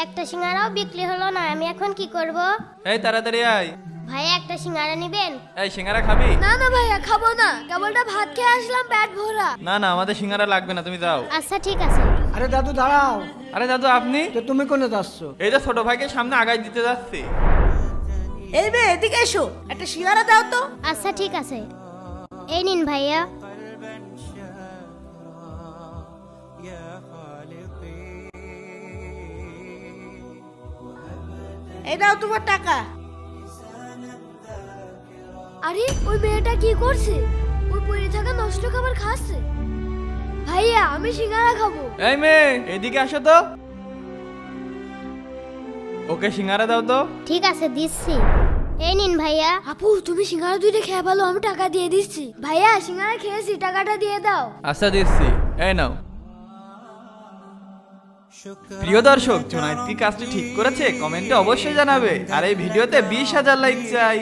একটা সিঙ্গারাও বিক্রি হলো না, আমি এখন কি করব? এই তাড়াতাড়ি আয়। ভাই একটা সিঙ্গারা নেবেন? এই সিঙ্গারা খাবি? না না ভাইয়া খাবো না, কেবলটা ভাত খেয়ে আসলাম পেট ভরা। না না, আমাদের সিঙ্গারা লাগবে না, তুমি যাও। আচ্ছা ঠিক আছে। আরে দাদু দাঁড়াও, আরে দাদু আপনি? তো তুমি কোনে যাচ্ছ? এই তো ছোট ভাইকে সামনে আগাই দিতে যাচ্ছি। এই মেয়ে এদিকে এসো, একটা সিঙ্গারা দাও তো। আচ্ছা ঠিক আছে, এই নিন ভাইয়া। এই নাও তোমার টাকা। আরে ওই মেয়েটা কি করছে? ওই পড়ে থাকা নষ্ট খাবার খাচ্ছে। ভাইয়া আমি সিঙ্গারা খাবো। এই মেয়ে এদিকে আসো তো, ওকে সিঙ্গারা দাও তো। ঠিক আছে দিচ্ছি, এই নিন ভাইয়া। আপু তুমি সিঙ্গারা দুইটা খেয়ে ভালো, আমি টাকা দিয়ে দিচ্ছি। ভাইয়া সিঙ্গারা খেয়েছি, টাকাটা দিয়ে দাও। আচ্ছা দিচ্ছি, এই নাও। প্রিয় দর্শক, জুনায়েদ কি কাজটি ঠিক করেছে কমেন্টে অবশ্যই জানাবে, আর এই ভিডিওতে 20,000 লাইক চাই।